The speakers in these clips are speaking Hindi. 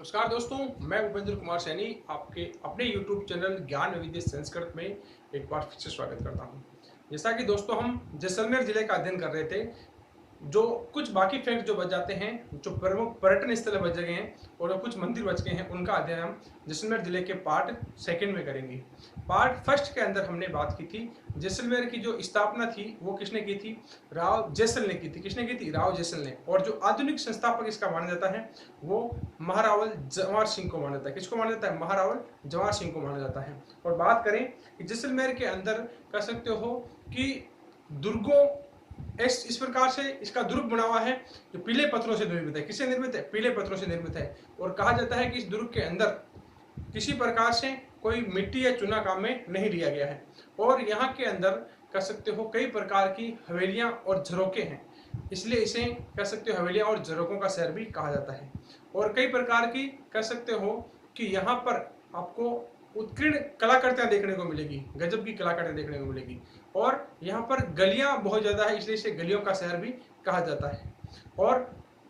नमस्कार दोस्तों, मैं भूपेंद्र कुमार सैनी आपके अपने YouTube चैनल ज्ञान वैविध्य संस्कृत में एक बार फिर से स्वागत करता हूं। जैसा कि दोस्तों हम जैसलमेर जिले का अध्ययन कर रहे थे, जो कुछ बाकी फैक्ट जो बच जाते हैं, जो प्रमुख पर्यटन स्थल बच गए हैं और जो कुछ मंदिर बच गए हैं, उनका अध्ययन हम जैसलमेर जिले के पार्ट सेकंड में करेंगे। पार्ट फर्स्ट के अंदर हमने बात की थी जैसलमेर की जो स्थापना थी वो किसने की थी? राव जैसल ने की थी। किसने की थी? राव जैसल ने। और जो आधुनिक संस्थापक इसका माना जाता है वो महारावल जवाहर सिंह को माना जाता है। किसको माना जाता है? महारावल जवाहर सिंह को माना जाता है। और बात करें कि जैसलमेर के अंदर कह सकते हो कि दुर्गों इस प्रकार से इसका दुर्ग बना हुआ है जो पीले पत्थरों से निर्मित है। किससे निर्मित है? पीले पत्थरों से निर्मित है। और कहा जाता है कि इस दुर्ग के अंदर किसी प्रकार से कोई मिट्टी या चूना काम में नहीं लिया गया है। और यहाँ के अंदर कह सकते हो कई प्रकार की हवेलियां और झरोके हैं, इसलिए इसे कह सकते हो हवेलियां और झरोकों का शहर भी कहा जाता है। और कई प्रकार की कह सकते हो कि यहाँ पर आपको उत्कीर्ण कलाकृतियां देखने को मिलेगी, गजब की कलाकृतियां देखने को मिलेगी। और यहाँ पर गलियां बहुत ज्यादा है, इसलिए इसे गलियों का शहर भी कहा जाता है। और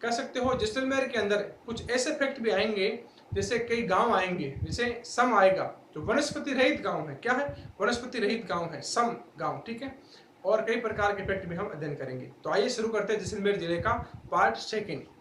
कह सकते हो जैसलमेर के अंदर कुछ ऐसे फैक्ट भी आएंगे, जैसे कई गांव आएंगे, जैसे सम आएगा जो वनस्पति रहित गांव है। क्या है? वनस्पति रहित गांव है, सम गांव। ठीक है। और कई प्रकार के फैक्ट भी हम अध्ययन करेंगे। तो आइए शुरू करते हैं जैसलमेर जिले का पार्ट सेकंड।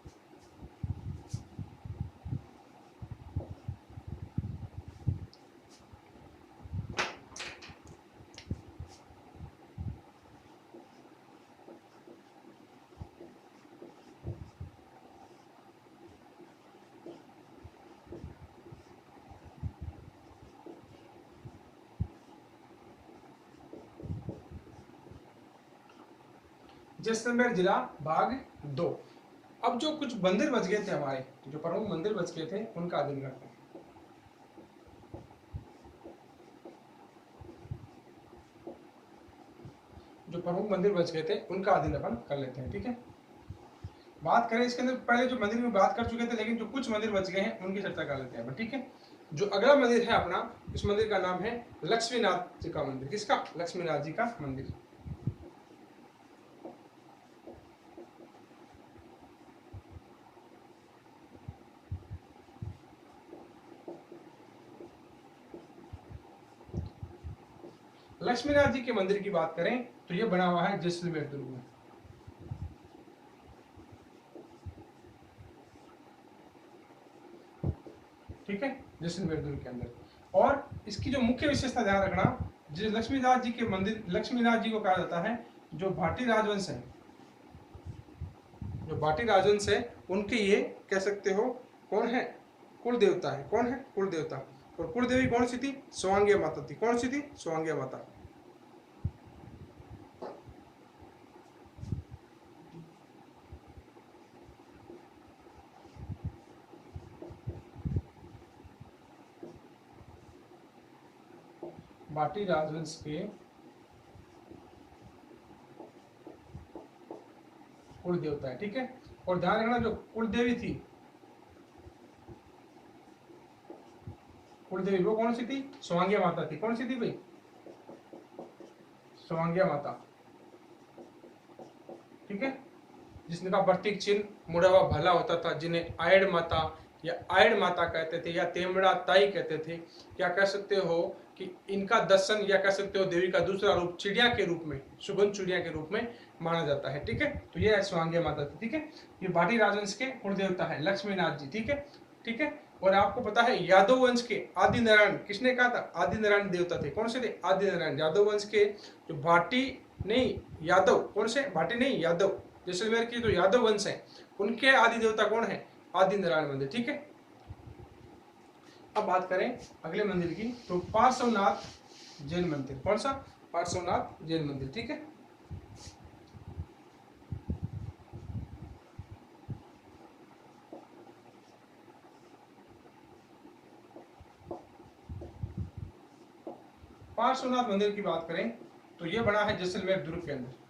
जैसलमेर जिला भाग 2। अब जो कुछ मंदिर बच गए थे, हमारे जो प्रमुख मंदिर बच गए थे, उनका अध्ययन करते हैं। जो प्रमुख मंदिर बच गए थे उनका अध्ययन अपन कर लेते हैं। ठीक है। बात करें इसके अंदर, पहले जो मंदिर में बात कर चुके थे, लेकिन जो कुछ मंदिर बच गए हैं उनकी चर्चा कर लेते हैं। ठीक है। जो अगला मंदिर है अपना, इस मंदिर का नाम है लक्ष्मीनाथ जी का मंदिर। किसका? लक्ष्मीनाथ जी का मंदिर। लक्ष्मीनाथ जी के मंदिर की बात करें तो यह बना हुआ है जैसलमेर दुर्ग में। ठीक है, जैसलमेर दुर्ग के अंदर। और इसकी जो मुख्य विशेषता ध्यान रखना, जिस लक्ष्मीनाथ जी के मंदिर, लक्ष्मीनाथ जी को कहा जाता है जो भाटी राजवंश है, जो भाटी राजवंश है उनके ये कह सकते हो कौन है? कुल देवता है। कौन है? कुल देवता। और कुल देवी कौन सी थी? स्वांगिया माता थी। कौन सी थी? स्वांगिया माता। भाटी राजवंश के कुल देवता है। ठीक है। और ध्यान रखना, जो कुल देवी थी, कुल देवी वो कौन सी थी? स्वांगिया माता थी। कौन सी थी भाई? स्वांगिया माता। ठीक है। जिसका प्रतीक चिन्ह मुड़ा हुआ भला होता था, जिन्हें आयड़ माता या आयड़ माता कहते थे या तेमड़ा ताई कहते थे। क्या कह सकते हो कि इनका दर्शन या कह सकते हो देवी का दूसरा रूप चिड़िया के रूप में, सुगंध चिड़िया के रूप में माना जाता है। ठीक है। तो ये स्वांगिया माता थी। ठीक है। ये भाटी राजवंश के कुल देवता है लक्ष्मीनाथ जी। ठीक है। ठीक है। और आपको पता है यादव वंश के आदि नारायण, किसने कहा था? आदि नारायण देवता थे। कौन से थे? आदि नारायण। यादव वंश के जो भाटी नहीं यादव, कौन से? भाटी नहीं यादव, जैसलमेर की जो यादव वंश है उनके आदि देवता कौन है? आदि नारायण मंदिर। ठीक है। अब बात करें अगले मंदिर की, तो पार्श्वनाथ जैन मंदिर। कौन सा? पार्श्वनाथ जैन मंदिर। ठीक है। पार्श्वनाथ मंदिर की बात करें तो यह बना है जैसलमेर दुर्ग के अंदर।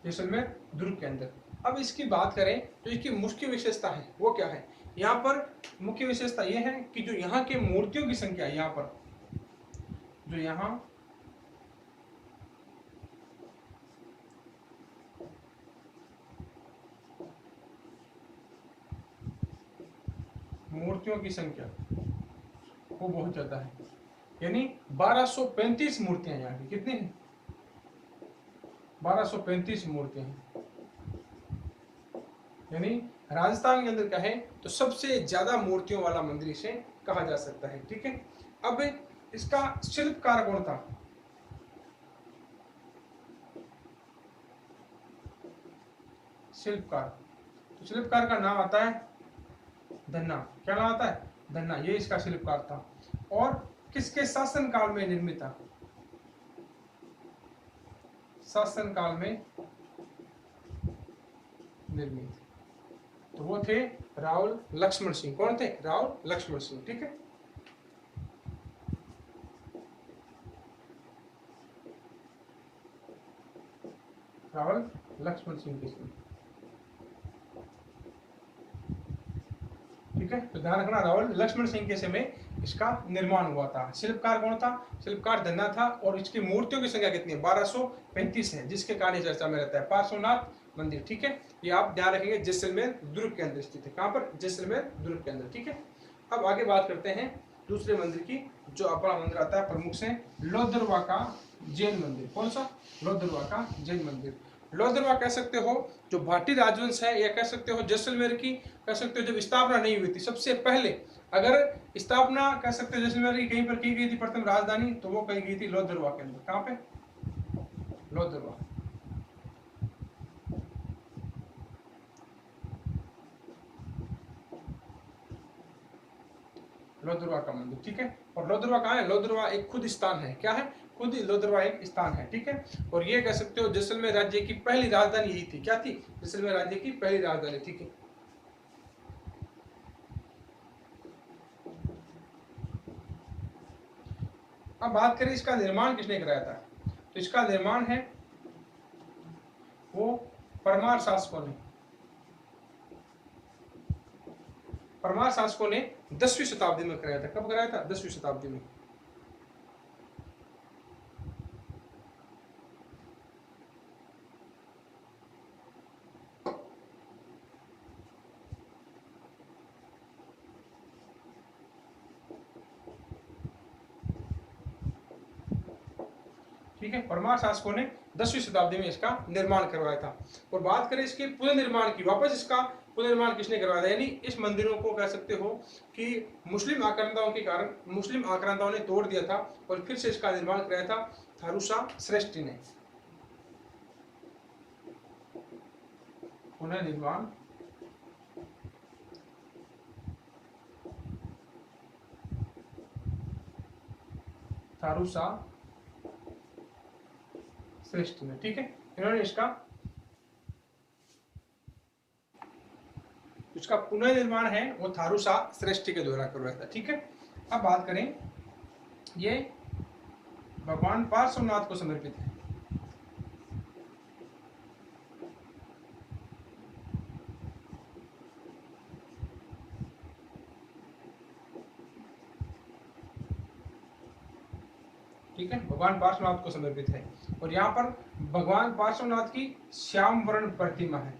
जैसलमेर दुर्ग के अंदर। अब इसकी बात करें तो इसकी मुख्य विशेषता है वो क्या है? यहाँ पर मुख्य विशेषता यह है कि जो यहाँ के मूर्तियों की संख्या, यहाँ पर जो यहाँ मूर्तियों की संख्या वो बहुत ज्यादा है, यानी 1235 मूर्तियां यहाँ की। कितनी है? 1235 मूर्तियां हैं। यानी राजस्थान के अंदर क्या है तो सबसे ज्यादा मूर्तियों वाला मंदिर इसे कहा जा सकता है। ठीक है, अब इसका शिल्पकार कौन था? शिल्पकार, तो शिल्पकार का नाम आता है धन्ना। क्या नाम आता है? धन्ना। ये इसका शिल्पकार था। और किसके शासन काल में निर्मित था? शासन काल में निर्मित, तो वो थे राहुल लक्ष्मण सिंह। कौन थे? राहुल लक्ष्मण सिंह। ठीक है, राहुल लक्ष्मण सिंह के समय। ठीक है, तो ध्यान रखना राहुल लक्ष्मण सिंह के समय इसका निर्माण हुआ था। शिल्पकार कौन था? शिल्पकार धन्ना था। और इसकी मूर्तियों की संख्या कितनी है? 1235 है, जिसके कारण चर्चा में रहता है पार्श्वनाथ मंदिर। ठीक है, ये आप ध्यान रखेंगे, जैसलमेर दुर्ग के अंदर स्थित है। कहां पर? जैसलमेर दुर्ग के अंदर। ठीक है, अब आगे बात करते हैं दूसरे मंदिर की, जो अपना मंदिर आता है प्रमुख से लोहदरवा का जैन मंदिर। कौन सा? लोहदरवा का जैन मंदिर। लोहदरवा कह सकते हो जो भाटी राजवंश है, या कह सकते हो जैसलमेर की, कह सकते हो जब स्थापना नहीं हुई थी सबसे पहले, अगर स्थापना कह सकते हो जैसलमेर की कहीं पर की गई थी प्रथम राजधानी, तो वो कही गई थी लोहदरवा के अंदर। कहां पे? लोहदरवा। लोहदरवा का मंदिर। ठीक है, और लोहदरवा कहाँ है? लोहदरवा एक खुद स्थान है। क्या है? खुद लोहदरवा एक स्थान है। ठीक है, और ये कह सकते हो जैसलमेर राज्य की पहली राजधानी यही थी। क्या थी? जैसलमेर राज्य की पहली राजधानी। ठीक है, अब बात करें इसका निर्माण किसने कराया था, तो इसका निर्माण है वो परमार शासकों ने। परमार शासकों ने 10वीं शताब्दी में कराया था। कब कराया था? 10वीं शताब्दी में। ठीक है, परमार शासकों ने 10वीं शताब्दी में इसका निर्माण करवाया था। और बात करें इसके पुनर्निर्माण की, वापस इसका पुनर्निर्माण किसने करवाया था, यानी इस मंदिरों को कह सकते हो कि मुस्लिम आक्रांताओं के कारण मुस्लिम आक्रांताओं ने तोड़ दिया था और फिर से इसका निर्माण कराया था थारूसा श्रेष्ठी ने। पुनर्निर्माण थारूसा श्रेष्ठी ने। ठीक है, इन्होंने इसका पुनर्निर्माण है वो थारूसा श्रेष्ठी के द्वारा करवाया था। ठीक है, अब बात करें, ये भगवान पार्श्वनाथ को समर्पित है। ठीक है, भगवान पार्श्वनाथ को समर्पित है। और यहाँ पर भगवान पार्श्वनाथ की श्याम वर्ण प्रतिमा है।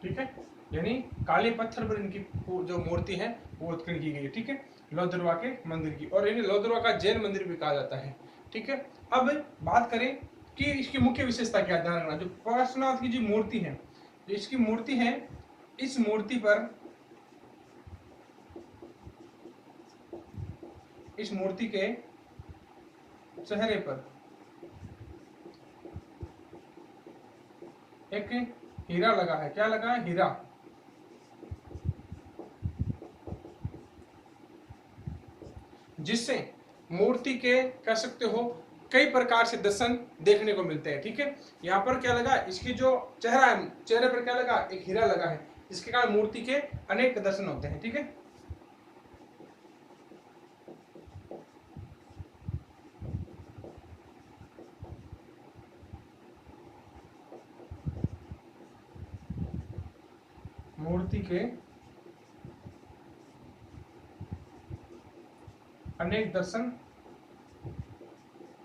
ठीक है, यानी काले पत्थर पर इनकी जो मूर्ति है वो उत्कीर्ण की गई है। ठीक है, लोहदरवा के मंदिर की, और इन्हें लोहदरवा का जैन मंदिर भी कहा जाता है। ठीक है, अब बात करें कि इसकी मुख्य विशेषता क्या है। ध्यान रखना, जो पार्श्वनाथ की जो मूर्ति है, जो इसकी मूर्ति है, इस मूर्ति पर, इस मूर्ति के चेहरे पर एक हीरा लगा है। क्या लगा है? हीरा। जिससे मूर्ति के कह सकते हो कई प्रकार से दर्शन देखने को मिलते हैं। ठीक है, यहाँ पर क्या लगा? इसकी जो चेहरा है, चेहरे पर क्या लगा? एक हीरा लगा है, जिसके कारण मूर्ति के अनेक दर्शन होते हैं। ठीक है, मूर्ति के अनेक दर्शन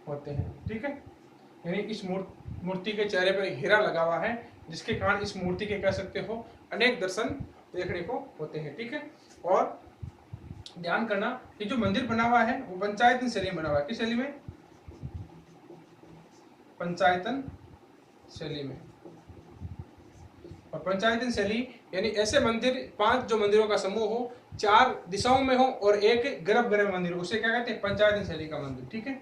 होते हैं। ठीक है, यानी इस मूर्ति के चेहरे पर हीरा लगा हुआ है, जिसके कारण इस मूर्ति के कह सकते हो अनेक दर्शन देखने को होते हैं। ठीक है, और ध्यान करना कि जो मंदिर बना हुआ है वो पंचायतन शैली में बना हुआ है। किस शैली में? पंचायतन शैली में। और पंचायतन शैली यानी ऐसे मंदिर, 5 जो मंदिरों का समूह हो, 4 दिशाओं में हो और एक गर्भगृह मंदिर, उसे क्या कहते हैं? पंचायतन शैली का मंदिर। ठीक है,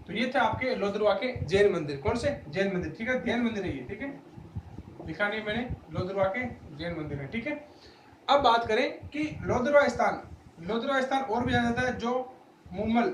तो ये थे आपके लोदरवा के जैन मंदिर। कौन से? जैन मंदिर। ठीक है, जैन मंदिर है ये। ठीक है, लिखा नहीं मैंने, लोदरवा के जैन मंदिर है। ठीक है, अब बात करें कि लोदरवा स्थान, लोदरवा स्थान और भी जाना जाता है जो मुम्मल,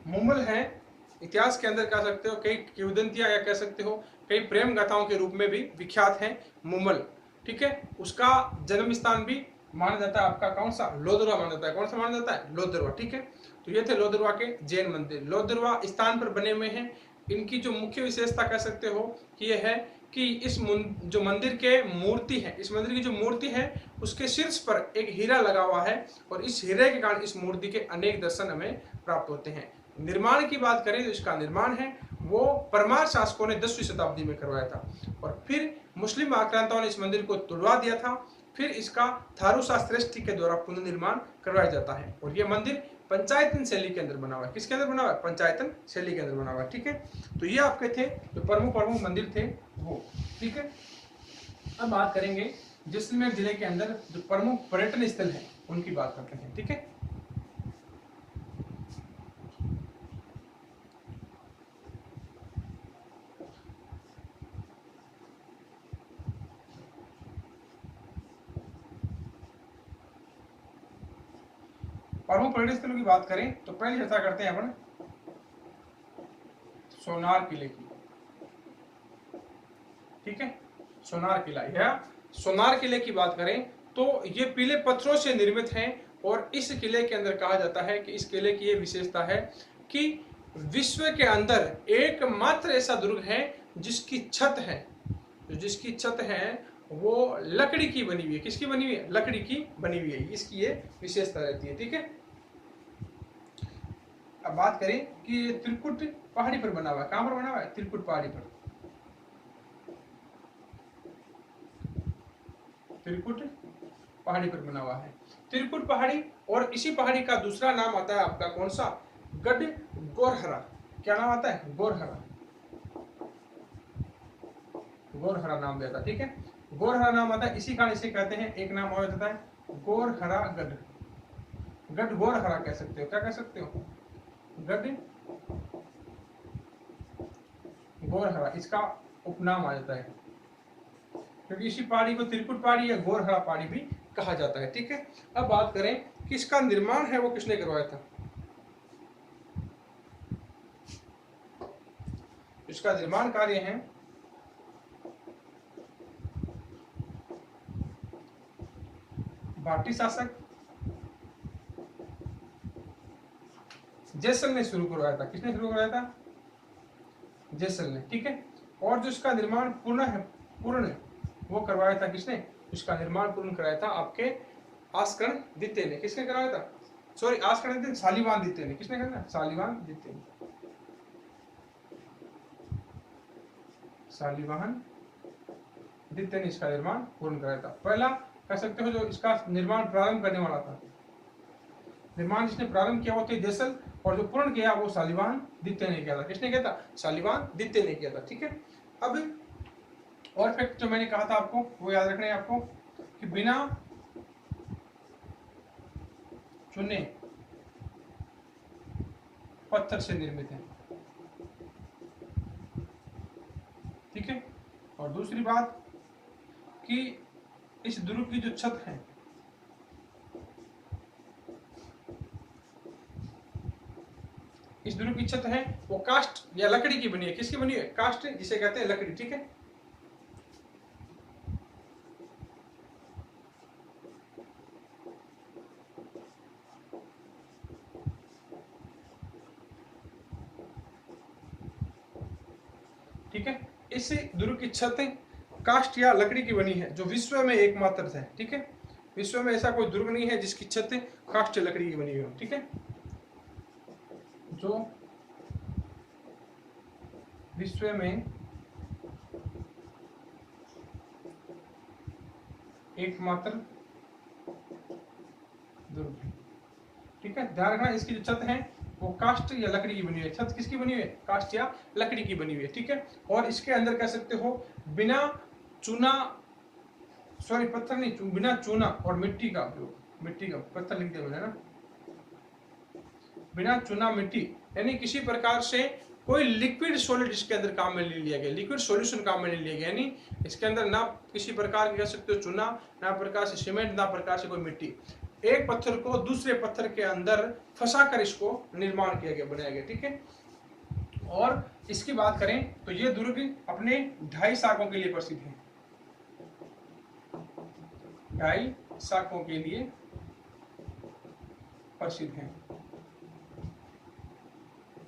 मुम्मल है। इतिहास के अंदर कह सकते हो कई किंवदंतियां या कह सकते हो कई प्रेम गाथाओं के रूप में भी विख्यात है मुम्मल। ठीक है, उसका जन्म स्थान भी माना जाता है आपका कौन सा? लोदरवा माना जाता है। कौन सा माना जाता है? लोदरवा। ठीक है, तो ये थे लोदरवा के जैन मंदिर। लोदरवा स्थान पर बने हुए हैं। इनकी जो मुख्य विशेषता कह सकते हो कि यह है कि इस जो मंदिर के मूर्ति है, इस मंदिर की जो मूर्ति है उसके शीर्ष पर एक हीरा लगा हुआ है और इस हीरे के कारण इस मूर्ति के अनेक दर्शन हमें प्राप्त होते हैं। निर्माण की बात करें तो इसका निर्माण है वो परमार शासकों ने 10वीं शताब्दी में करवाया था और फिर मुस्लिम आक्रांताओं ने इस मंदिर को तुड़वा दिया था। फिर इसका थारू शास्त्री के द्वारा पुनर्निर्माण करवाया जाता है और यह मंदिर पंचायतन शैली के अंदर बना हुआ है। किसके अंदर बना हुआ है? पंचायतन शैली के अंदर बना हुआ है। ठीक है, तो ये आपके थे जो प्रमुख मंदिर थे वो। ठीक है, अब बात करेंगे जैसलमेर जिले के अंदर जो प्रमुख पर्यटन स्थल है उनकी बात करते हैं। ठीक है, प्रमुख पर्यटन स्थलों की बात करें तो पहले चर्चा करते हैं अपन सोनार किले की। ठीक है, सोनार किला या सोनार किले की बात करें तो ये पीले पत्थरों से निर्मित है और इस किले के अंदर कहा जाता है कि इस किले की ये विशेषता है कि विश्व के अंदर एकमात्र ऐसा दुर्ग है जिसकी छत है, जिसकी छत है वो लकड़ी की बनी हुई है। किसकी बनी हुई है? लकड़ी की बनी हुई है, इसकी ये विशेषता रहती है। ठीक है, अब बात करें कि त्रिकुट पहाड़ी पर बना हुआ है। कहां पर बना हुआ है? त्रिकुट पहाड़ी पर। त्रिकुट पहाड़ी पर बना हुआ है। त्रिकुट पहाड़ी और इसी पहाड़ी का दूसरा नाम आता है आपका कौन सा? गढ़ गोरहरा। क्या नाम आता है? गोरहरा, गोरहरा नाम देता है। ठीक है, गोरहरा नाम आता है इसी कारण इसे कहते हैं, एक नाम और देता है गोरहरा गढ़, गढ़ गोरहरा कह सकते हो। क्या कह सकते हो? गढ़ गोरहरा, इसका उपनाम आ जाता है क्योंकि इसी पहाड़ी को त्रिकुट पहाड़ी या गोरहरा पहाड़ी भी कहा जाता है। ठीक है, अब बात करें कि इसका निर्माण है वो किसने करवाया था? इसका निर्माण कार्य है भाटी शासक जयसल ने शुरू करवाया था। किसने शुरू करवाया था? जयसल ने। ठीक है, और जो इसका निर्माण पूर्ण वो करवाया था किसने? इसका निर्माण पूर्ण कराया था आपके आस्करण द्वितीय ने। किसने कराया था? सॉरी, आस्करण द्वितीय, शालिवाहन द्वितीय ने। किसने कराया? शालिवाहन द्वितीय ने। शालिवाहन द्वितीय ने इसका निर्माण पूर्ण कराया था। पहला कह सकते हो जो इसका निर्माण प्रारंभ करने वाला था, निर्माण जिसने प्रारंभ किया वो थे जयसल और जो पूर्ण किया वो शालिवाहन द्वितीय ने किया था। किसने किया था? शालिवाहन द्वितीय ने किया था। ठीक है, अब और फैक्ट जो मैंने कहा था आपको वो याद रखना है आपको कि बिना चुने पत्थर से निर्मित है। ठीक है, और दूसरी बात कि इस दुर्ग की जो छत है इस दुर्ग की छत है वो कास्ट या लकड़ी की बनी है। किसकी बनी है? कास्ट, जिसे कहते हैं लकड़ी। ठीक है, ठीक है, इस दुर्ग की छत कास्ट या लकड़ी की बनी है जो विश्व में एकमात्र है। ठीक है, विश्व में ऐसा कोई दुर्ग नहीं है जिसकी छत कास्ट या लकड़ी की बनी हुई हो। ठीक है, जो विश्व में एकमात्र दुर्ग है। ठीक है, ध्यान रखना इसकी जो छत है वो कास्ट या लकड़ी की बनी हुई है। छत किसकी बनी हुई है? कास्ट या लकड़ी की बनी हुई है। ठीक है, और इसके अंदर कह सकते हो बिना चूना, सॉरी पत्थर नहीं, बिना चूना और मिट्टी का उपयोग, मिट्टी का पत्थर लिख दिया मैंने ना, बिना चूना मिट्टी, यानी किसी प्रकार से कोई लिक्विड सॉलिड इसके अंदर काम में नहीं लिया गया, लिक्विड सॉल्यूशन काम में नहीं लिया गया, यानी इसके अंदर ना किसी प्रकार की कह सकते हो चूना, ना प्रकार से सीमेंट, ना प्रकार से कोई मिट्टी। एक पत्थर को दूसरे पत्थर के अंदर फंसाकर इसको निर्माण किया गया, बनाया गया। ठीक है, और इसकी बात करें तो ये दुर्ग अपने ढाई शाखों के लिए प्रसिद्ध है, ढाई शाखों के लिए प्रसिद्ध है।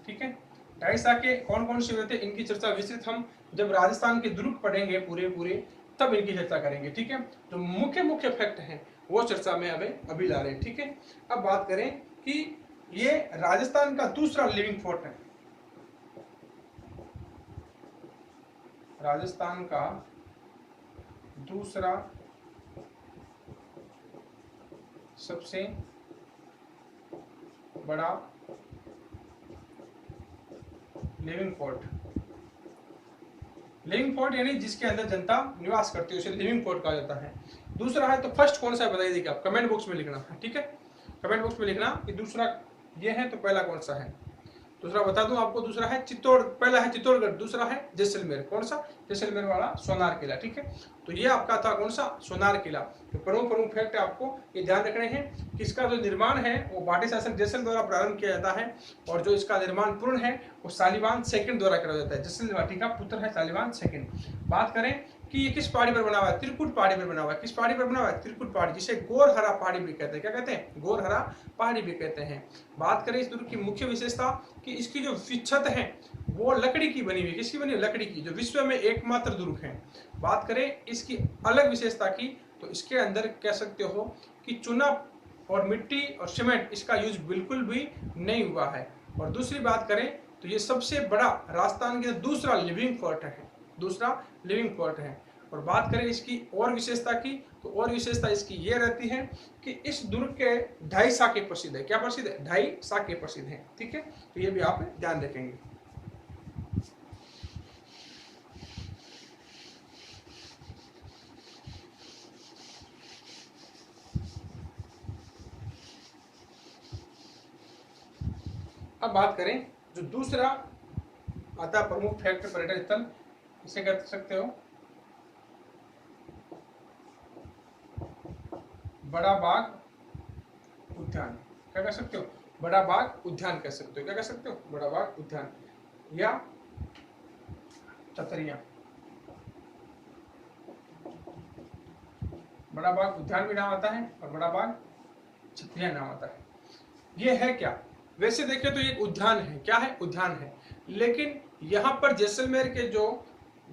ठीक है, ढाई शाखे कौन कौन से होते हैं, इनकी चर्चा विस्तृत हम जब राजस्थान के दुर्ग पढ़ेंगे पूरे तब इनकी चर्चा करेंगे। ठीक है, जो मुख्य मुख्य फैक्ट हैं वो चर्चा में अभी ला रहे हैं। ठीक है, अब बात करें कि ये राजस्थान का दूसरा लिविंग फोर्ट है, राजस्थान का दूसरा सबसे बड़ा लिविंग फोर्ट, लिविंग फोर्ट यानी जिसके अंदर जनता निवास करती है उसे लिविंग फोर्ट कहा जाता है। दूसरा है तो फर्स्ट कौन सा है बताइए, देखिए आप कमेंट बॉक्स में लिखना है। ठीक है, कमेंट बॉक्स में लिखना कि दूसरा ये है तो पहला कौन सा है। दूसरा बता दूं आपको, दूसरा है चित्तौड़, पहला है चित्तौड़गढ़, दूसरा है जैसलमेर। कौन सा? जैसलमेर वाला सोनार किला। ठीक है, तो ये आपका था कौन सा? सोनार किला। तो प्रमुख फैक्ट आपको ये ध्यान रखने हैं कि इसका जो निर्माण है वो बाटी शासक जैसल द्वारा प्रारंभ किया जाता है, और जो इसका निर्माण पूर्ण है वो शालिवाहन सेकंड द्वारा किया जाता है। जैसल वाटी का पुत्र है शालिवाहन सेकंड। बात करें कि ये किस पहाड़ी पर बना हुआ है? त्रिकुट पहाड़ी पर बना हुआ है। किस पहाड़ी पर बना हुआ है? त्रिकुट पहाड़ी, जिसे गोरहरा पहाड़ी भी कहते हैं। क्या कहते हैं? गोरहरा पहाड़ी भी कहते हैं। बात करें इस दुर्ग की मुख्य विशेषता कि इसकी जो छत है वो लकड़ी की बनी हुई है। किसकी बनी? लकड़ी की, जो विश्व में एकमात्र दुर्ग है। बात करें इसकी अलग विशेषता की तो इसके अंदर कह सकते हो कि चूना और मिट्टी और सीमेंट इसका यूज बिल्कुल भी नहीं हुआ है। और दूसरी बात करें तो ये सबसे बड़ा राजस्थान के दूसरा लिविंग फोर्ट है, दूसरा लिविंग फोर्ट है। और बात करें इसकी और विशेषता की तो और विशेषता इसकी ये रहती है कि इस दुर्ग के ढाई शाखे प्रसिद्ध है। क्या प्रसिद्ध है? ढाई शाखे प्रसिद्ध है। ठीक है, तो ये भी आप ध्यान रखेंगे। अब बात करें जो दूसरा आता प्रमुख फैक्ट पर्यटन स्थल, इसे कह सकते हो बड़ा बाग उद्यान। क्या कह सकते हो? बड़ा बाग उद्यान कह सकते हो। क्या कह सकते हो? बड़ा बाग उद्यान या चतरिया। बड़ा बाग उद्यान भी नाम आता है और बड़ा बाग छतरिया नाम आता है। ये है क्या? वैसे देखें तो ये एक उद्यान है। क्या है? उद्यान है। लेकिन यहाँ पर जैसलमेर के जो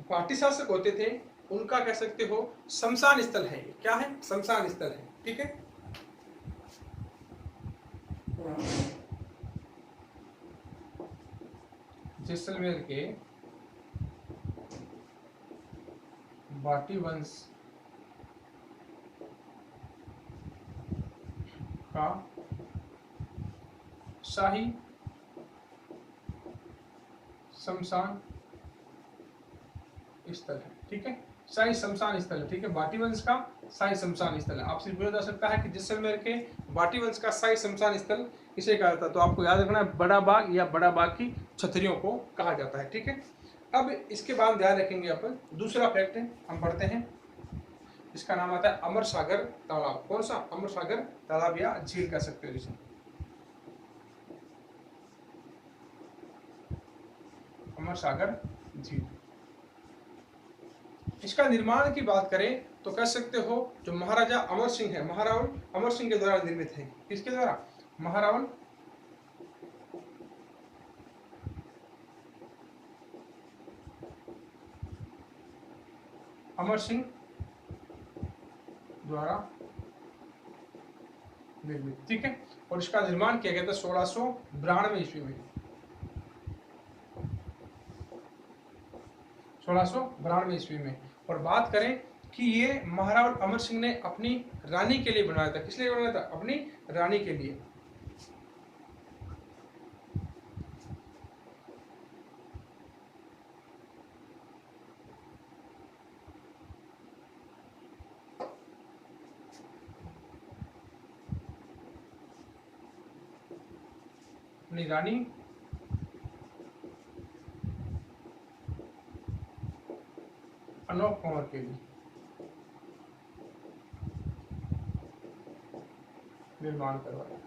पाटी शासक होते थे उनका कह सकते हो शमशान स्थल है। क्या है? शमशान स्थल है। ठीक है, जैसलमेर के बाटी वंश का शाही शमशान स्थल है। ठीक है, शाही शमशान स्थल है। ठीक है, बाटी वंश का शाही शमशान स्थल है। आपसे पूछा जा सकता है कि जैसलमेर के बाटी वंश का शाही शमशान स्थल किसे कहा जाता है, तो आपको याद रखना है बड़ा बाग या बड़ा बाग की छतरियों को कहा जाता है। ठीक है, अब इसके बाद ध्यान रखेंगे अपन दूसरा फैक्ट हम पढ़ते हैं, इसका नाम आता है अमर सागर तालाब। कौन सा? अमर सागर तालाब या झील कह सकते हो जिसे, अमर सागर झील। इसका निर्माण की बात करें तो कह सकते हो जो महाराजा अमर सिंह है, महारावल अमर सिंह के द्वारा निर्मित है। किसके द्वारा? महारावल अमर सिंह द्वारा निर्मित। ठीक है, और इसका निर्माण किया गया था 1692 ईस्वी में, 1692 ईस्वी में। और बात करें कि ये महारावल अमर सिंह ने अपनी रानी के लिए बनवाया था। किस लिए बनवाया था? अपनी रानी के लिए। अपनी रानी अनोख कंवर के लिए निर्माण करवाया।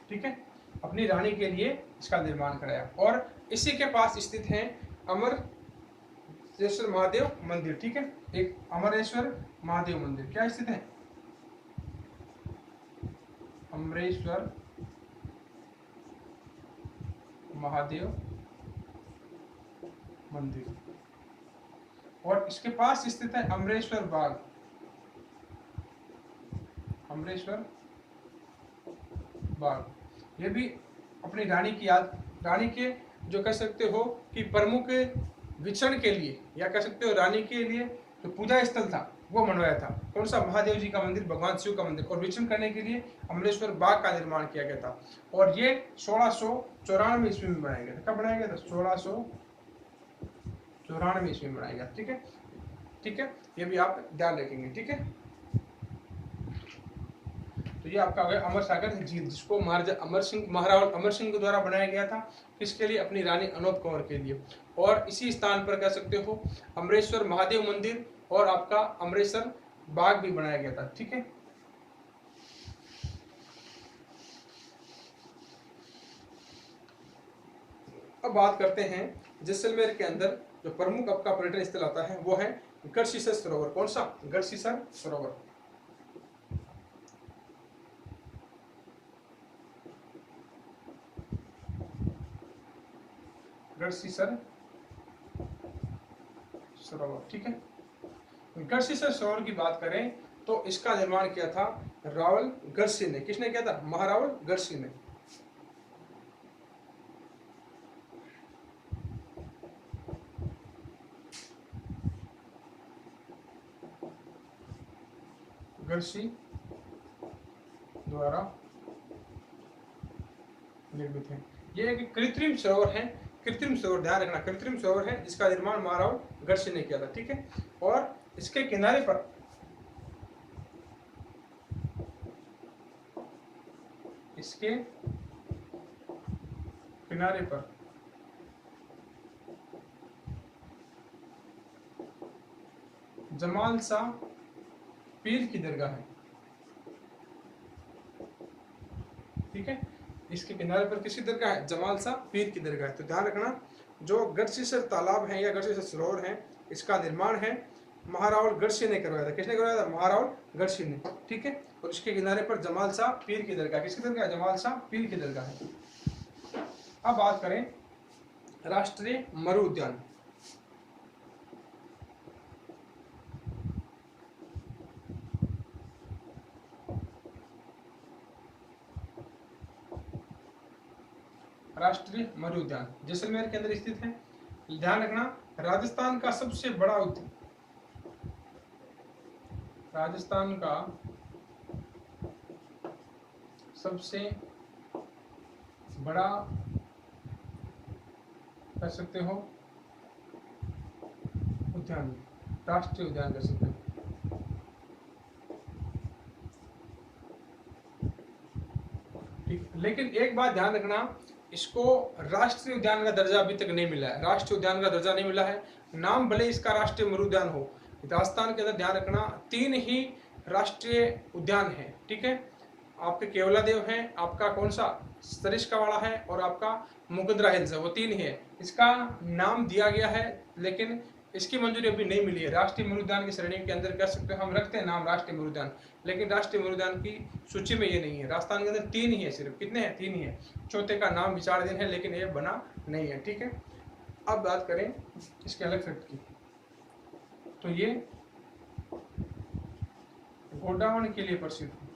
ठीक है, अपनी रानी के लिए इसका निर्माण कराया। और इसी के पास स्थित है अमरेश्वर महादेव मंदिर। ठीक है, एक अमरेश्वर महादेव मंदिर क्या स्थित है? अमरेश्वर महादेव मंदिर। और इसके पास स्थित है अमरेश्वर बाग। अमरेश्वर बाग ये भी अपनी रानी की याद, रानी के जो कह सकते हो कि प्रमुख विचरण के लिए, या कह सकते हो रानी के लिए जो पूजा स्थल था वो बनवाया था। कौन सा? महादेव जी का मंदिर, भगवान शिव का मंदिर। और विचरण करने के लिए अमरेश्वर बाग का निर्माण किया गया था। और ये 1694 ईस्वी में बनाया गया था। कब बनाया गया था? 1694 ईस्वी में बनाया गया। ठीक है, ठीक है, ये भी आप ध्यान रखेंगे। ठीक है, तो ये आपका हो गया अमर सागर झील, जिसको महारावल अमर सिंह के द्वारा बनाया गया था। किसके लिए? अपनी रानी अनोप कंवर के लिए। और इसी स्थान पर कह सकते हो अमरेश्वर महादेव मंदिर और आपका अमरेश्वर बाग भी बनाया गया था। ठीक है, अब बात करते हैं जैसलमेर के अंदर जो प्रमुख आपका पर्यटन स्थल आता है वो है गढ़सीसर सरोवर। कौन सा? गढ़सीसर सरोवर। गढ़सीसर सरोवर। ठीक है, गढ़सीसर सरोवर की बात करें तो इसका निर्माण किया था रावल गढ़सिंह ने। किसने किया था? महारावल गढ़सिंह ने। गढ़सिंह द्वारा निर्मित है। ये एक कृत्रिम सरोवर है। कृत्रिम सरोवर, ध्यान रखना, कृत्रिम सरोवर है जिसका निर्माण महाराव गढ़सिंह ने किया था। ठीक है, और इसके किनारे पर जमाल शाह पीर की दरगाह है। ठीक है, इसके किनारे पर किसकी दरगाह है? जमाल शाह पीर की दरगाह है। तो ध्यान रखना, जो गढ़सीसर तालाब है या गढ़सीसर सरोवर है, इसका निर्माण है महारावल गढ़सिंह ने करवाया था। किसने करवाया था? महारावल गढ़सिंह ने। ठीक है, और इसके किनारे पर जमाल शाह पीर की दरगाह। किसकी दरगाह? जमाल शाह पीर की दरगाह है। अब बात करें राष्ट्रीय मरु उद्यान। राष्ट्रीय मरु उद्यान जैसलमेर के अंदर स्थित है। ध्यान रखना, राजस्थान का सबसे बड़ा उद्यान, राजस्थान का सबसे बड़ा कह सकते हो उद्यान, राष्ट्रीय उद्यान कह सकते हो। ठीक, लेकिन एक बात ध्यान रखना, इसको राष्ट्रीय उद्यान का दर्जा अभी तक नहीं मिला है। राष्ट्रीय उद्यान का दर्जा नहीं मिला है। नाम भले इसका राष्ट्रीय मरु उद्यान हो। राजस्थान के अंदर ध्यान रखना 3 ही राष्ट्रीय उद्यान है। ठीक है, आपके केवलादेव है, आपका कौन सा सरिस्कावाड़ा है, और आपका मुकदरा हिल्स है। वो 3 ही है। इसका नाम दिया गया है लेकिन इसकी मंजूरी अभी नहीं मिली है। राष्ट्रीय मरु उद्यान की श्रेणी के अंदर कह सकते हैं हम रखते हैं नाम राष्ट्रीय मरु उद्यान, लेकिन राष्ट्रीय मरु उद्यान की सूची में ये नहीं है। राजस्थान के अंदर 3 ही है सिर्फ। कितने हैं? 3 ही है। चौथे का नाम विचाराधीन है लेकिन ये बना नहीं है। ठीक है, अब बात करें इसके अलग फैक्ट की, तो ये गोडावण के लिए प्रसिद्ध है।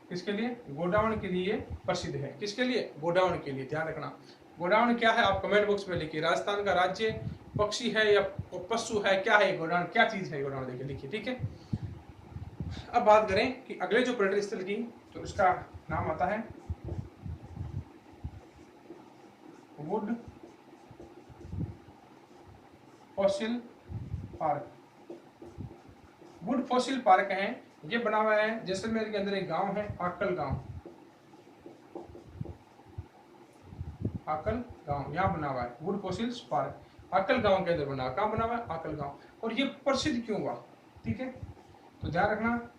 किसके लिए? गोडावण के लिए प्रसिद्ध है। किसके लिए? गोडावण के लिए। ध्यान रखना, गोडाउन क्या है आप कमेंट बॉक्स में लिखिए। राजस्थान का राज्य पक्षी है या पशु है, क्या है गोडाउन, क्या चीज है गोडाउन, देखिए लिखिए, ठीक है। अब बात करें कि अगले जो पर्यटन स्थल की, तो इसका नाम आता है would fossil park. Would fossil park है, ये बना हुआ है जैसलमेर के अंदर, एक गांव है आकल गांव, आकल गांव यहाँ बना हुआ है वुड फॉसिल पार्क। आकल गांव के अंदर बना, कहाँ बना हुआ है, आकल गांव। और ये प्रसिद्ध क्यों हुआ, ठीक है, तो ध्यान रखना,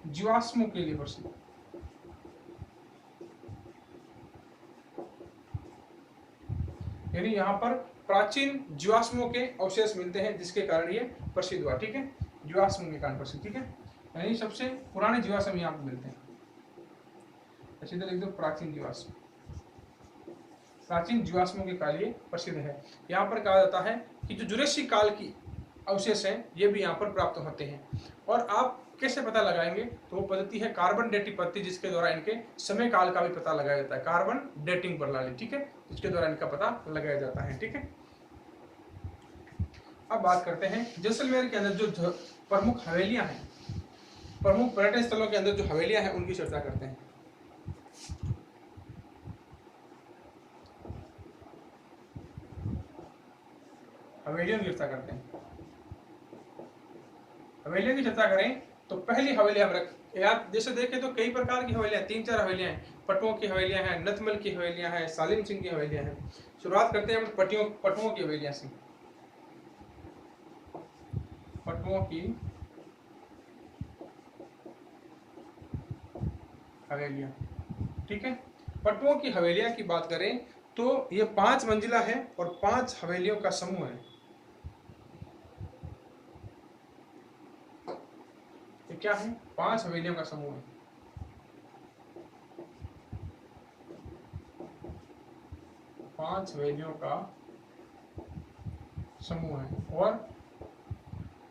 जीवाश्मों के लिए प्रसिद्ध। यानी यहाँ पर प्राचीन जीवाश्मों के अवशेष मिलते हैं, जिसके कारण ये प्रसिद्ध हुआ, ठीक है, जीवाश्मों के कारण प्रसिद्ध, ठीक है। यानी सबसे पुराने जीवाश्म यहाँ पर मिलते हैं, इधर लिख दो प्राचीन जीवाश्म, प्राचीन जीवाश्मों के काल ये प्रसिद्ध है। यहाँ पर कहा जाता है कि जो जुरासिक काल की अवशेष हैं ये भी यहाँ पर प्राप्त होते हैं। और आप कैसे पता लगाएंगे, तो वो पद्धति है कार्बन डेटिंग पद्धति, जिसके द्वारा इनके समय काल का भी पता लगाया जाता है, कार्बन डेटिंग प्रणाली, ठीक है, जिसके द्वारा इनका पता लगाया जाता है, ठीक है। अब बात करते हैं जैसलमेर के अंदर जो प्रमुख हवेलियां हैं, प्रमुख पर्यटन स्थलों के अंदर जो हवेलियां हैं उनकी चर्चा करते हैं। हवेलियों की चर्चा करते हैं। हवेलियों की चर्चा करें तो पहली हवेली हम याद जैसे देखें तो कई प्रकार की हवेलियां, 3-4 हवेलियां हैं, पटुओं की हवेलियां हैं, नथमल की हवेलियां हैं, सालिम सिंह की हवेलियां हैं। शुरुआत करते हैं हम पटुओं की हवेलियां से। पटुओं की हवेलियां, ठीक है। पटुओं की हवेलियां की बात करें तो ये 5 मंजिला है और 5 हवेलियों का समूह है। ये क्या है, 5 हवेलियों का समूह है। पांच हवेलियों का समूह है और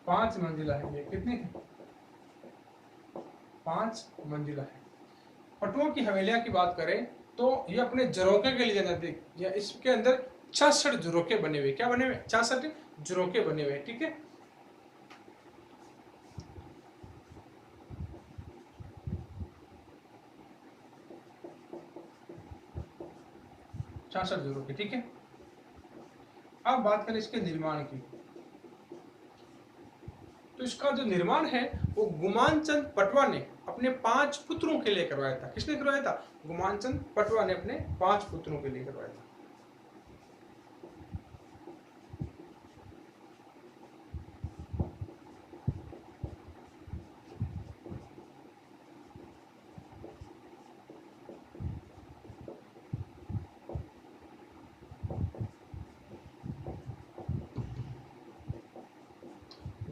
5 मंजिला है। ये कितनी है, 5 मंजिला है। पटुओं की हवेलियां की बात करें तो ये अपने झरोखे के लिए जाते, या इसके अंदर 66 झरोखे बने हुए, क्या बने हुए, 66 झरोखे बने हुए, ठीक है। छाछठ झरोखे, ठीक है। अब बात करें इसके निर्माण की, तो इसका जो निर्माण है वो गुमानचंद पटवा ने अपने 5 पुत्रों के लिए करवाया था। किसने करवाया था, गुमानचंद पटवा ने अपने 5 पुत्रों के लिए करवाया था।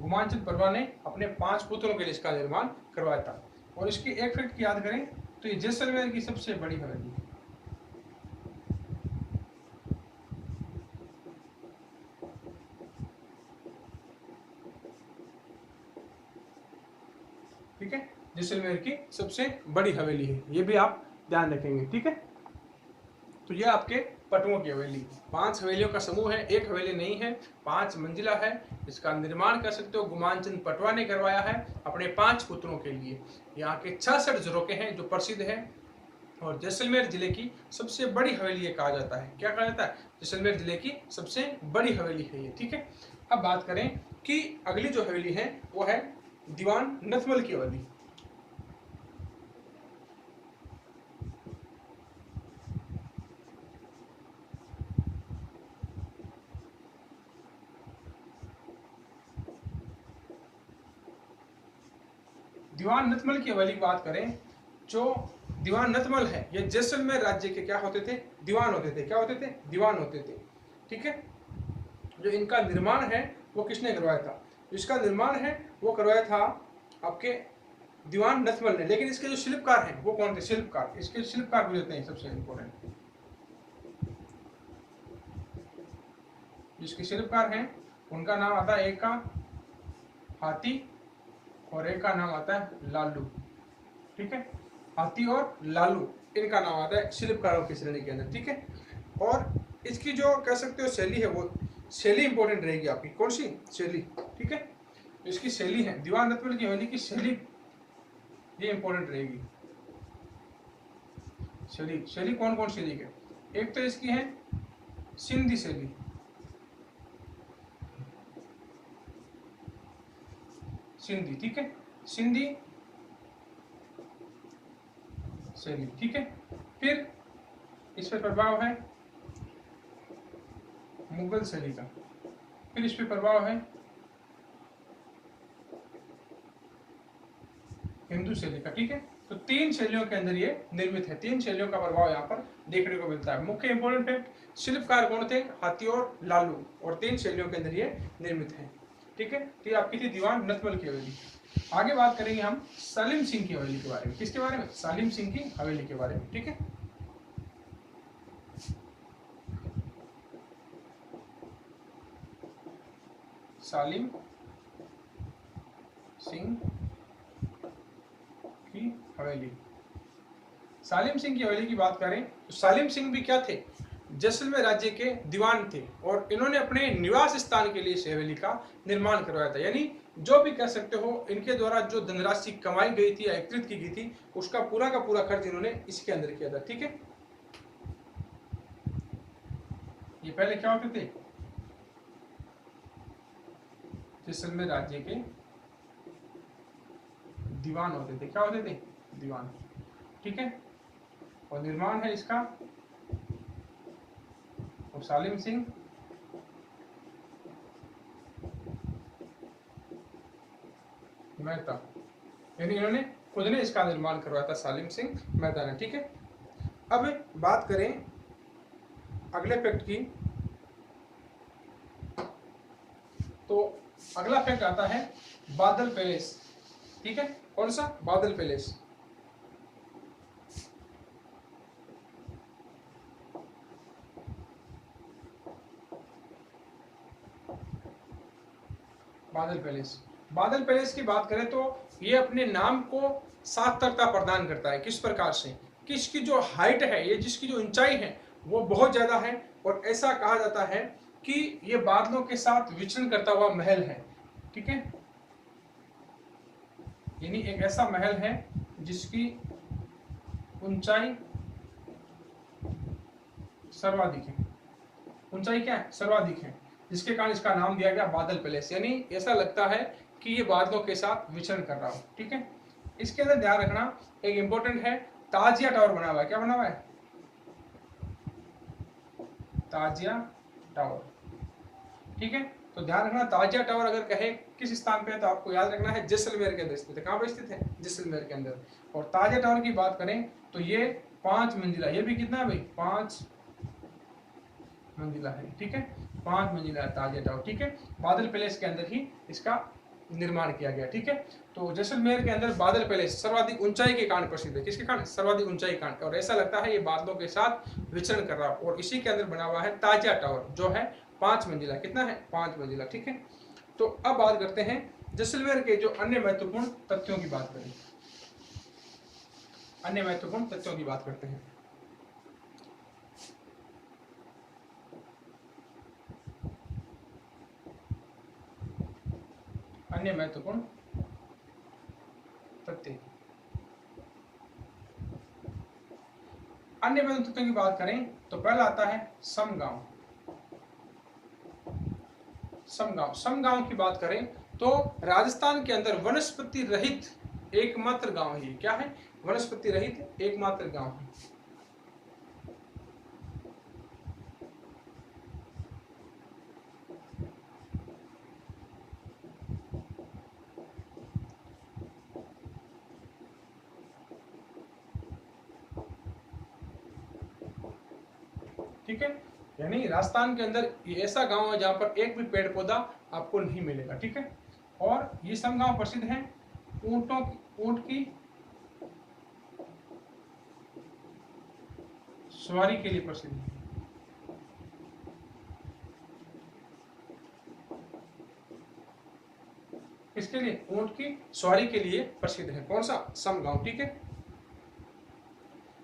गुमानचंद पटवा ने अपने 5 पुत्रों के लिए इसका निर्माण करवाया था। और इसकी एक फैक्ट की याद करें तो ये जैसलमेर की सबसे बड़ी हवेली है। ठीक है, जैसलमेर की सबसे बड़ी हवेली है, ये भी आप ध्यान रखेंगे, ठीक है। तो ये आपके पटुओं की हवेली, 5 हवेलियों का समूह है, एक हवेली नहीं है, 5 मंजिला है। इसका निर्माण कर सकते हो गुमानचंद पटवा ने करवाया है अपने 5 पुत्रों के लिए। यहाँ के 66 झरोखे हैं जो प्रसिद्ध है, और जैसलमेर जिले की सबसे बड़ी हवेली ये कहा जाता है। क्या कहा जाता है, जैसलमेर जिले की सबसे बड़ी हवेली है ये, ठीक है। अब बात करें कि अगली जो हवेली है वो है दीवान नथमल की हवेली। दीवान नथमल की हवेली की बात करें, जो दीवान नथमल है ये जैसलमेर राज्य के क्या होते थे, दीवान होते थे। क्या होते थे, दीवान होते थे, ठीक है। जो इनका निर्माण है वो किसने करवाया था, इसका निर्माण है वो करवाया था आपके दीवान नथमल ने। लेकिन इसके जो शिल्पकार हैं वो कौन थे, शिल्पकार, इसके शिल्पकार भी होते हैं सबसे इंपॉर्टेंट। जिसके शिल्पकार हैं उनका नाम आता है, एक का हाथी और एक का नाम आता है लालू, ठीक है। हाथी और लालू, इनका नाम आता है शिल्पकारों की श्रेणी के अंदर, ठीक है। और इसकी जो कह सकते हो शैली है, वो शैली इंपॉर्टेंट रहेगी आपकी। कौन सी शैली, ठीक है, इसकी शैली है दीवान रत्नमल की हवेली की शैली, ये इंपॉर्टेंट रहेगी। शैली, शैली कौन कौन शैली के, एक तो इसकी है सिंधी शैली, सिंधी, ठीक है, सिंधी शैली, ठीक है। फिर इस पर प्रभाव है मुगल शैली का, फिर इस पर प्रभाव है हिंदू शैली का, ठीक है। तो तीन शैलियों के अंदर ये निर्मित है, तीन शैलियों का प्रभाव यहाँ पर देखने को मिलता है। मुख्य इंपोर्टेंट फैक्ट, शिल्पकार कौन थे, हाथी और लालू, और तीन शैलियों के अंदर ये निर्मित है, ठीक है। तो ये आपकी थी दीवान रत्नमल की हवेली। आगे बात करेंगे हम सालिम सिंह की हवेली के बारे में। किसके बारे में, सालिम सिंह की हवेली के बारे में, ठीक है। सालिम सिंह की हवेली, सालिम सिंह की हवेली की बात करें तो सालिम सिंह भी क्या थे, जैसलमेर राज्य के दीवान थे, और इन्होंने अपने निवास स्थान के लिए इस हवेली का निर्माण करवाया था। यानी जो भी कह सकते हो इनके द्वारा जो धनराशि कमाई गई थी या एकत्रित की गई थी, उसका पूरा का पूरा खर्च इन्होंने इसके अंदर किया था, ठीक है। ये पहले क्या होते थे, जैसलमेर राज्य के दीवान होते थे, क्या होते थे, दीवान, ठीक है। और निर्माण है इसका और सालिम सिंह मेहता, यानी इन्होंने खुद ने इसका निर्माण करवाया था, सालिम सिंह मेहता ने, ठीक है। अब बात करें अगले फैक्ट की, तो अगला फैक्ट आता है बादल पैलेस, ठीक है। कौन सा, बादल पैलेस। बादल पैलेस, बादल पैलेस की बात करें तो ये अपने नाम को सार्थकता प्रदान करता है। किस प्रकार से, कि इसकी जो हाइट है, ये जिसकी जो ऊंचाई है वो बहुत ज्यादा है, और ऐसा कहा जाता है कि ये बादलों के साथ विचरण करता हुआ महल है, ठीक है। यानी एक ऐसा महल है जिसकी ऊंचाई सर्वाधिक है, ऊंचाई क्या है, सर्वाधिक है, जिसके कारण इसका नाम दिया गया बादल पैलेस। यानी ऐसा लगता है कि ये बादलों के साथ विचरण कर रहा हो, ठीक है। इसके अंदर ध्यान रखना एक इंपॉर्टेंट है, ताजिया टावर बना हुआ है, क्या बना हुआ है, ताजिया टावर, ठीक है। तो ध्यान रखना ताजिया टावर अगर कहे किस स्थान पे है, तो आपको याद रखना है जैसलमेर के अंदर स्थित है। कहाँ पे स्थित है, जैसलमेर के अंदर। और ताजिया टावर की बात करें तो ये 5 मंजिला, ये भी कितना है भाई, 5 मंजिला है, ठीक है, 5 मंजिला है ताजिया टावर, ठीक है। बादल पैलेस के अंदर ही इसका निर्माण किया गया, ठीक है। तो जैसलमेर के अंदर बादल पैलेस सर्वाधिक ऊंचाई के कारण प्रसिद्ध है। किसके कारण, सर्वाधिक ऊंचाई के कारण, और ऐसा लगता है ये बादलों के साथ विचरण कर रहा है। और इसी के अंदर बना हुआ है ताजिया टावर, जो है 5 मंजिला, कितना है, 5 मंजिला, ठीक है। तो अब बात करते हैं जैसलमेर के जो अन्य महत्वपूर्ण तथ्यों की बात करें, अन्य महत्वपूर्ण तथ्यों की बात करते हैं। अन्य महत्वपूर्ण तथ्य, अन्य महत्वपूर्ण तथ्यों की बात करें तो पहला आता है समगांव। समगांव, समगांव की बात करें तो राजस्थान के अंदर वनस्पति रहित एकमात्र गांव है। क्या है, वनस्पति रहित एकमात्र गांव है। ठीक है, यानी राजस्थान के अंदर ये ऐसा गांव है जहां पर एक भी पेड़ पौधा आपको नहीं मिलेगा, ठीक है। और ये सब गांव प्रसिद्ध हैं ऊंट की सवारी के लिए प्रसिद्ध है। इसके लिए, ऊंट की सवारी के लिए प्रसिद्ध है। कौन सा, समगांव, ठीक है।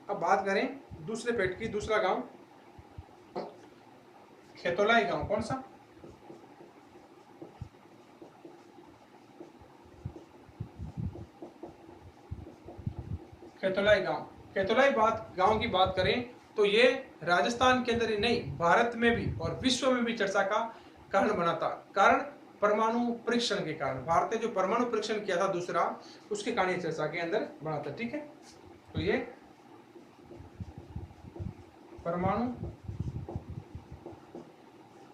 अब बात करें दूसरे पेट की, दूसरा गांव खेतोलाई गांव। कौन सा? खेतोलाई गांव। खेतोलाई गांव की बात करें तो ये राजस्थान के अंदर ही नहीं, भारत में भी और विश्व में भी चर्चा का कारण बना था। कारण परमाणु परीक्षण के कारण, भारत ने जो परमाणु परीक्षण किया था दूसरा, उसके कारण ये चर्चा के अंदर बना था। ठीक है, तो ये परमाणु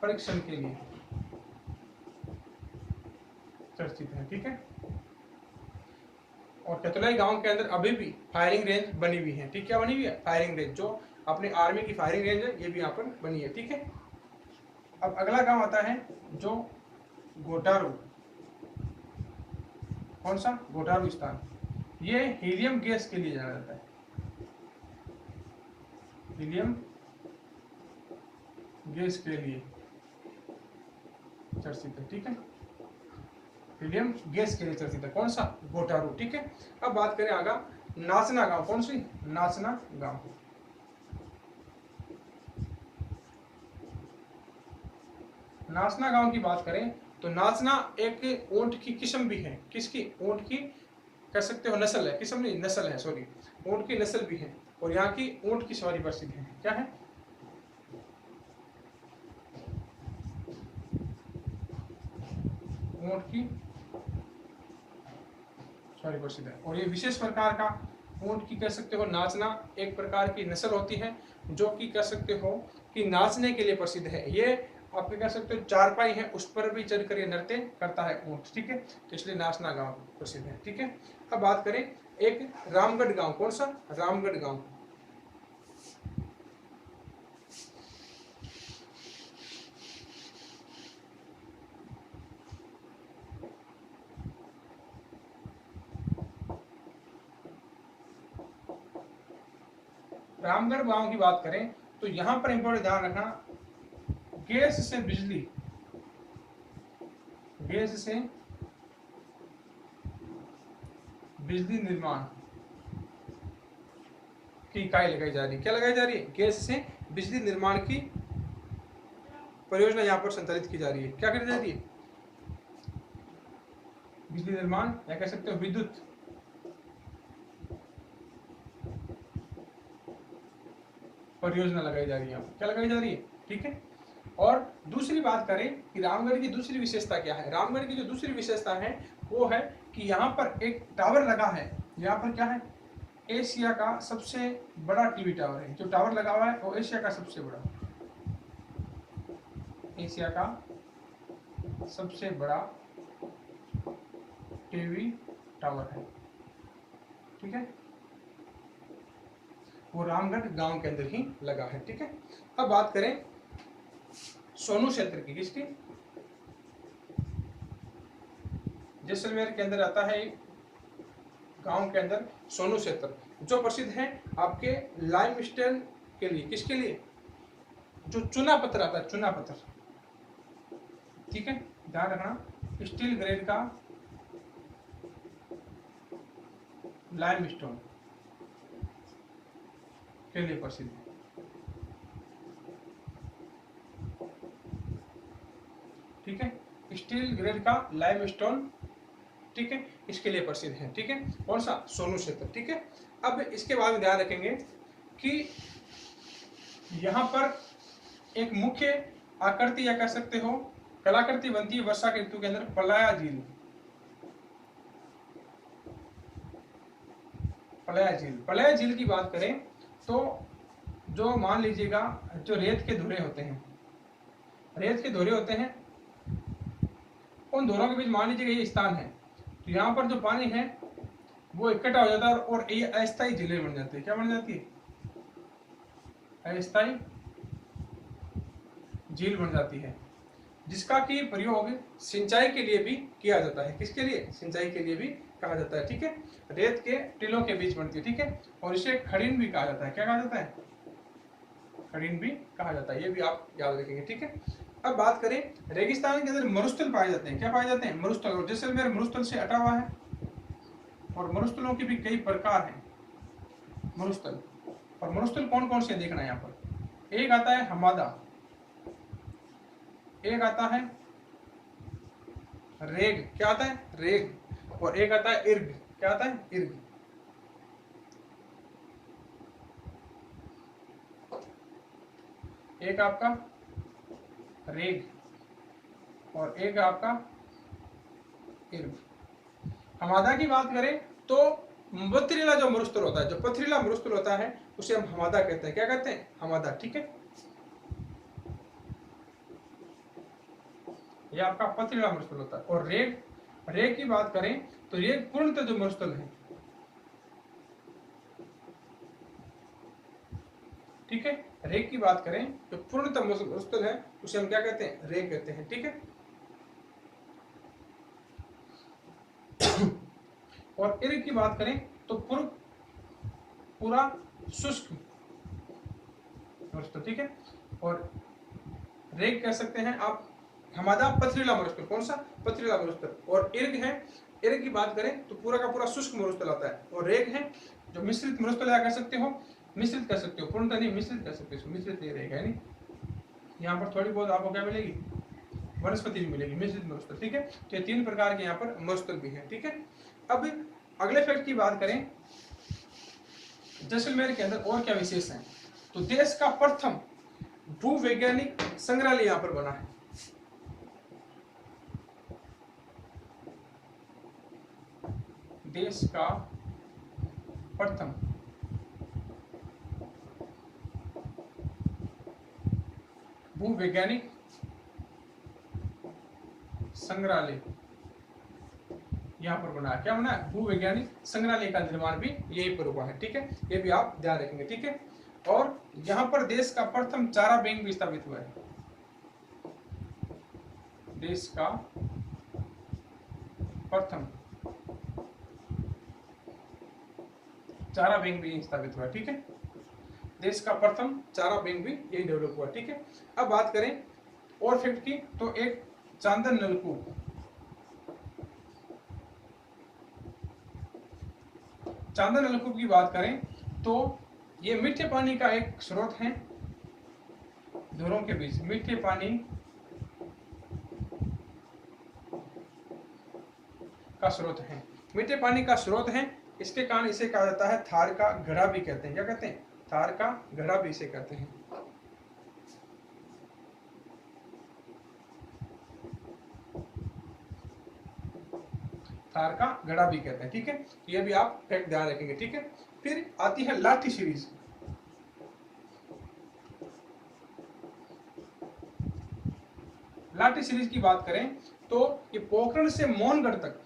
परीक्षण के लिए चर्चित है। ठीक है, और खेतोलाई गांव के अंदर अभी भी फायरिंग रेंज बनी हुई है। ठीक, क्या बनी हुई है? फायरिंग रेंज, जो अपने आर्मी की फायरिंग रेंज है, ये भी यहाँ पर बनी है। ठीक है, अब अगला गांव आता है जो गोटारू। कौन सा? गोटारू स्थान। ये हीलियम गैस के लिए जाना जाता है, हीलियम गैस के लिए चर्चित है। ठीक है, हीलियम गैस के लिए चर्चित है। कौन सा? गोटारू। ठीक है, अब बात करें आगा नाचना गांव। कौन सी? नाचना गांव। नाचना गांव की बात करें तो नाचना एक ऊंट की किस्म भी है। किसकी? ऊंट की कह सकते हो नस्ल है, किस्म नहीं, नस्ल है, सॉरी, ऊंट की नस्ल भी है, और यहाँ की ऊंट की सवारी प्रसिद्ध है। क्या है? ऊंट की सवारी प्रसिद्ध है, और ये विशेष प्रकार का ऊंट की कह सकते हो नाचना एक प्रकार की नस्ल होती है, जो कि कह सकते हो कि नाचने के लिए प्रसिद्ध है। ये आप कह सकते हो चारपाई है, उस पर भी चढ़कर ये नृत्य करता है ऊंट। ठीक है, तो इसलिए नाचना गांव प्रसिद्ध है। ठीक है, अब बात करें एक रामगढ़ गांव। कौन सा? रामगढ़ गांव। रामगढ़ गांव की बात करें तो यहां पर इंपॉर्टेंट ध्यान रखना, गैस से बिजली, गैस से बिजली निर्माण की इकाई लगाई जा रही है। क्या लगाई जा रही है? गैस से बिजली निर्माण की परियोजना यहाँ पर संचालित की जा रही है। क्या करी जा रही है? बिजली निर्माण, या कह सकते हो विद्युत परियोजना लगाई जा रही है। क्या लगाई जा रही है? ठीक है, और दूसरी बात करें कि रामगढ़ की दूसरी विशेषता क्या है। रामगढ़ की जो दूसरी विशेषता है वो है कि यहाँ पर एक टावर लगा है। यहाँ पर क्या है? एशिया का सबसे बड़ा टीवी टावर है। जो टावर लगा हुआ है वो एशिया का सबसे बड़ा, एशिया का सबसे बड़ा टीवी टावर है। ठीक है, वो रामगढ़ गांव के अंदर ही लगा है। ठीक है, अब बात करें सोनू क्षेत्र की। किसकी? जैसलमेर के अंदर आता है गांव के अंदर सोनू क्षेत्र, जो प्रसिद्ध है आपके लाइमस्टोन के लिए। किसके लिए? जो चुना पत्थर आता है, चुना पत्थर। ठीक है, ध्यान रखना, स्टील ग्रेड का लाइमस्टोन के लिए प्रसिद्ध है। ठीक है, स्टील ग्रेड का लाइमस्टोन, ठीक है, इसके लिए प्रसिद्ध है। ठीक है, कौन सा? सोनू क्षेत्र। ठीक है, अब इसके बाद में ध्यान रखेंगे कि यहाँ पर एक मुख्य आकृति या कह सकते हो कलाकृति बनती है वर्षा के ऋतु के अंदर, पलाया झील। पलाया झील, पलाया झील की बात करें तो जो मान लीजिएगा जो रेत के धुरे होते हैं, रेत के धुरे होते हैं, उन धुरों के बीच मान लीजिएगा ये स्थान है, तो यहाँ पर जो पानी है वो इकट्ठा हो जाता है और ये अस्थायी झीलें बन जाती है। क्या बन जाती है? अस्थायी झील बन जाती है, जिसका कि प्रयोग सिंचाई के लिए भी किया जाता है। किसके लिए? सिंचाई के लिए भी कहा जाता है। ठीक है, रेत के टीलों के बीच बनती है। ठीक है, और इसे खड़ीन भी कहा जाता है। क्या कहा जाता है? खड़ीन भी कहा जाता है, ये भी आप याद रखेंगे। ठीक है, अब बात करें रेगिस्तान के अंदर मरुस्थल पाए जाते हैं। क्या पाए जाते हैं? मरुस्थल, और जैसलमेर मरुस्थल से हटा हुआ है, और मरुस्थलों के भी कई प्रकार हैं। मरुस्थल और मरुस्थल कौन कौन से देखना है यहाँ पर। एक आता है हमादा, एक आता है रेग, क्या आता है रेग, और एक आता है इर्ग, क्या आता है इर्ग। एक आपका रेग और एक आपका इर्ग। हमादा की बात करें तो पथरीला जो मरुस्थल होता है, जो पथरीला मरुस्थल होता है उसे हम हमादा कहते हैं। क्या कहते हैं? हमादा। ठीक है, यह आपका पथरीला मरुस्थल होता है। और रेग, रेग की बात करें तो रेग पूर्णतः जो मरुस्थल है, ठीक है, रेग की बात करें जो पूर्णतः मरुस्थल है उसे हम क्या कहते हैं? रेग कहते हैं। ठीक है, और इर्ग की बात करें तो पूरा शुष्क मरुस्थल। ठीक है, और रेग कह सकते हैं आप हमादा पथरीला मरुस्थल, कौन सा? पथरीला मरुस्थल। और इर्ग है, इर्ग की बात करें तो पूरा का पूरा शुष्क मरुस्थल आता है। और रेग है जो मिश्रित मरुस्थल है, कह सकते हो, मिश्रित कह सकते हो, पूर्णतः नहीं मिश्रित कह सकते हो, मिश्रित नहीं रहेगा। नहीं, यहाँ पर थोड़ी बहुत आपको क्या मिलेगी? वनस्पति भी मिलेगी, मिश्रित मरुस्थल। ठीक है, तो ये 3 प्रकार के यहाँ पर मरुस्थल भी है। ठीक है, अब अगले फैक्ट की बात करें, जैसलमेर के अंदर और क्या विशेष है, तो देश का प्रथम भूवैज्ञानिक संग्रहालय यहाँ पर बना है। देश का प्रथम भूवैज्ञानिक संग्रहालय यहाँ पर बना है। क्या बना है? भूवैज्ञानिक संग्रहालय का निर्माण भी यहीं पर हुआ है। ठीक है, ये भी आप ध्यान रखेंगे। ठीक है, और यहाँ पर देश का प्रथम चारा बैंक भी स्थापित हुआ है। देश का प्रथम चारा बैंक भी स्थापित हुआ है। ठीक है, देश का प्रथम चारा बैंक भी यही डेवलप हुआ। ठीक है, अब बात करें और फैक्ट की, तो एक चांदन नलकूप, चांदन नलकूप की बात करें तो ये मीठे पानी का एक स्रोत है। दोनों के बीच मीठे पानी का स्रोत है, मीठे पानी का स्रोत है। इसके कारण इसे कहा जाता है थार का गढ़ा भी कहते हैं। क्या कहते हैं? थार का गढ़ा भी इसे कहते हैं। थार का गढ़ा भी कहते हैं। ठीक है, ये भी आप फैक्ट ध्यान रखेंगे। ठीक है, फिर आती है लाठी सीरीज। लाठी सीरीज की बात करें तो ये पोखरण से मोहनगढ़ तक,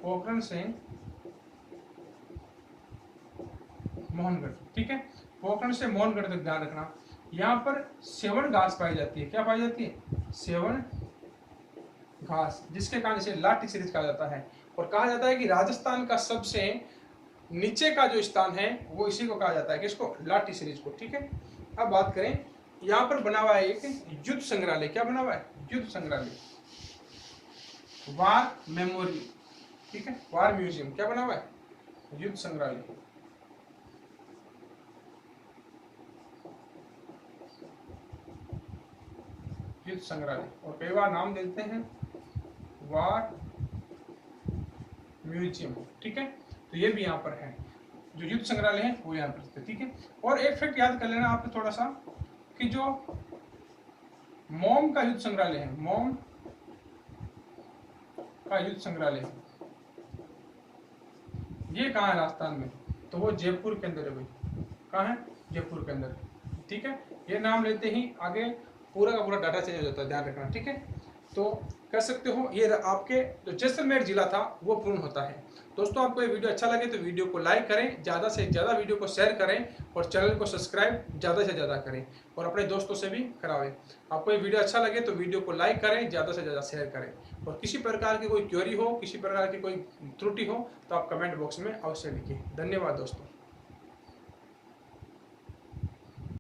पोखरण से मोहनगढ़, ठीक है, पोखरण से मोहनगढ़ तक ध्यान रखना। यहाँ पर सेवन घास पाई जाती है। क्या पाई जाती है? सेवन घास, जिसके कारण इसे लाठी सीरीज कहा जाता है। और कहा जाता है कि राजस्थान का सबसे नीचे का जो स्थान है वो इसी को कहा जाता है, किसको? लाठी सीरीज को। ठीक है, अब बात करें, यहाँ पर बना हुआ है एक युद्ध संग्रहालय। क्या बना हुआ है? युद्ध संग्रहालय, वार मेमोरियल। ठीक है, वार म्यूजियम। क्या बना हुआ है? युद्ध संग्रहालय। युद्ध संग्रहालय, और कई बार नाम देते हैं वार म्यूजियम। ठीक है, तो ये भी यहाँ पर है, जो युद्ध संग्रहालय है वो यहाँ पर। ठीक है, और एक फैक्ट याद कर लेना आपको थोड़ा सा, कि जो मोम का युद्ध संग्रहालय है, मोम का युद्ध संग्रहालय ये कहाँ है? राजस्थान में। तो वो जयपुर के अंदर है भाई। कहाँ है? जयपुर के अंदर। ठीक है, ये नाम लेते ही आगे पूरा का पूरा डाटा चेंज हो जाता है, ध्यान रखना। ठीक है, तो कह सकते हो ये आपके जो जैसलमेर जिला था वो पूर्ण होता है। दोस्तों, आपको ये वीडियो अच्छा लगे तो वीडियो को लाइक करें, ज़्यादा से ज़्यादा वीडियो को शेयर करें, और चैनल को सब्सक्राइब ज़्यादा से ज़्यादा करें, और अपने दोस्तों से भी करावें। आपको ये वीडियो अच्छा लगे तो वीडियो को लाइक करें, ज़्यादा से ज़्यादा शेयर करें, और किसी प्रकार की कोई क्वेरी हो, किसी प्रकार की कोई त्रुटि हो तो आप कमेंट बॉक्स में अवश्य लिखिए। धन्यवाद दोस्तों।